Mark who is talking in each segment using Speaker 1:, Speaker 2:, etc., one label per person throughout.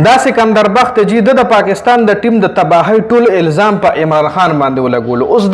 Speaker 1: دا سکندر بخت جی د پاکستان د ټیم د تباہی ټول الزام په عمران خان باندې ولګول. اوس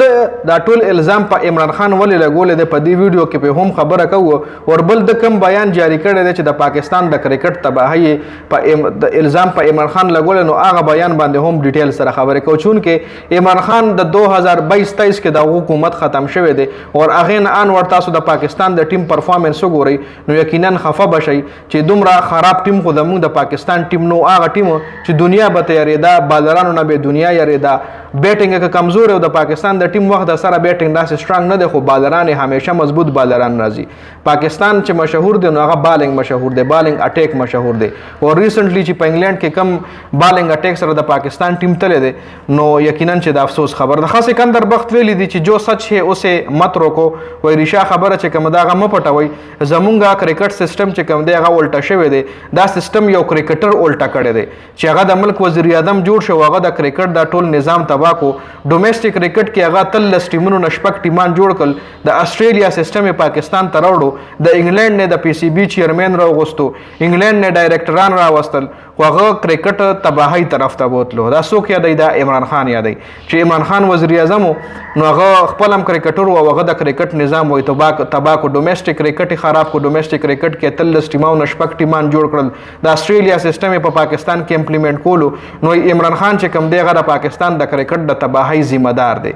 Speaker 1: دا ټول الزام په عمران خان ولې لګول د په دې ویډیو کې په هم خبره کوو ور بل د کم بیان جاری کړی دی چې د پاکستان د کرکټ تباہی په د الزام په عمران خان لګول نو هغه بیان باندې هم ډیټیل سره خبرې کوو چون کې عمران خان د 2022-23 کې د حکومت ختم شوی دی او هغه نه ان ور تاسو د پاکستان د ټیم پرفارمنس وګورئ نو یقینا خفه بشئ چې دومره خراب ټیم خو زموږ د پاکستان ټیم نو هغه ټیم چې دنیا به ته یریدا بالرانو نه به دنیا یریدا بیټینګ کې کمزور او د پاکستان د ټیم وخت سره بیټینګ داسې سټرانګ نه دی خو بالران همیشه مضبوط بالران راځي. پاکستان چې مشهور دی نو هغه بالینګ مشهور دی بالینګ اٹیک مشهور دی او ریسنټلی چې په انګلند کې کم بالینګ اٹیک سره د پاکستان ټیم تللی دی نو یقینا چې د افسوس خبر ده. خاص سکندر بخت ویلی دی چې جو سچ ہے اسے مت روکو وای ریشا خبره چې کوم دا غم پټوي زمونږه کرکټ سیستم چې کوم دی هغه الټا شوی دی دا سیستم یو کرکټر الټا کړی دی چې هغه د ملک وزیر اعظم جوړ شو هغه د کرکټ دا ټول نظام تبا کو. ډومېسټک کرکټ کې هغه تل ټیمونو نشپک ټیمان جوړ کړل د استرالیا سیستم پاکستان ته راوړو د انګلند نه د پی سی بي چیرمن راوغوستو انګلند نه ډایرکټران راوستل خو هغه کرکټ تباہی طرف ته بوتلو. دا څوک یادوي دا عمران خان یادوي چې عمران خان وزیر اعظم نو هغه خپل هم کرکټر او هغه د کرکټ نظام وي تبا کو ډومېسټک کرکټ خراب کو ډومېسټک کرکټ کې تل ټیمانو نشپک ټیمان جوړ کړل د استرالیا سیستم په پاکستان کې امپلیمنٹ کولو نو عمران خان چې کوم دی هغه د پاکستان د کرکټ د تباہی ذمہ دار دی.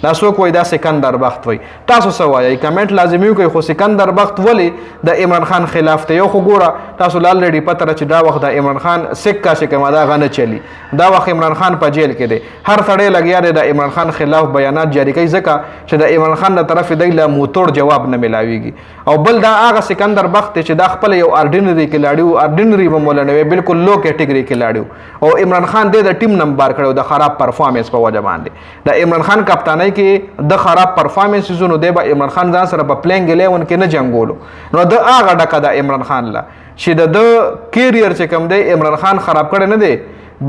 Speaker 1: دا څوک وای دا سکندر بخت وای تاسو څه وایي کمنټ لازمي وکړئ خو سکندر بخت ولې د عمران خان خلاف ته یو خو ګوره تاسو لالریډي پته را چې دا وخت د عمران خان سکه چې کومه دا غنه چلی دا وخت عمران خان په جیل کې دی هر سړی لګیا دی د عمران خان خلاف بیانات جاری کوي ځکه چې د عمران خان له طرف دی له موتور جواب نه ملاویږي او بل دا هغه سکندر بخت چې دا خپل یو اورډینری کلاډیو اورډینری بمولنوي بالکل لو کیټګری کلاډیو او عمران خان د ټیم نمبر کړو د خراب پرفارمنس په وجه باندې د عمران خان کپتانۍ کې د خراب پرفارمنس زونو دی به عمران خان ځان سره په پلینګ 11 کې نه جنگولو نو د هغه ډکه د عمران خان لا چې د کیریئر چې کوم دی عمران خان خراب کړي نه دی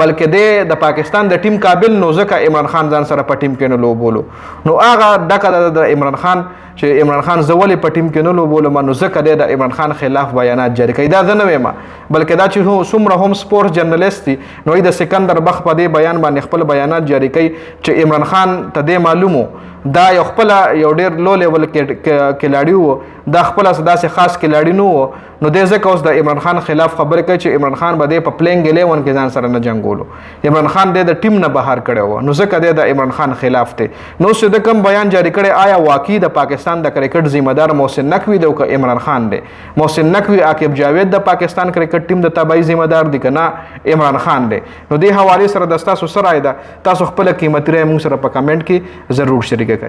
Speaker 1: بلکې د پاکستان د ټیم قابل نو ځکه عمران خان ځان سره په ټیم کې نه لوبولو نو هغه ډکه د عمران خان چې عمران خان زولې په ټیم کې نه لوبولو نو ځکه د عمران خان خلاف بیانات جاری کوي دا نه وایم بلکې دا چې څومره هم سپورټ جرنالست دي نو د سکندر بخت په دې بیان باندې خپل بیانات جاری کوي چې عمران خان ته د معلومو دا یو خپل یو ډیر لو لیول کلاډي وو دا خپل داسې خاص کلاډي نو نو د ځکه اوس د عمران خان خلاف خبرې کوي چې عمران خان به په پلینګ 11 کې ځان سره نه جنگولو عمران خان د ټیم نه بهر کړی و نو ځکه د عمران خان خلاف ته نو څه د کم بیان جاری کړي آیا واقعي د پاکستان د کرکټ ذمہ دار محسن نقوی دی او عمران خان دی محسن نقوی عاقب جاوید د پاکستان کرکټ ټیم د تباہی ذمہ دار دی کنه عمران خان دی نو د حواله سره د تاسو سره ده تاسو خپل قیمتي رائے موږ سره په کمنټ کې ضرور شریک کړئ.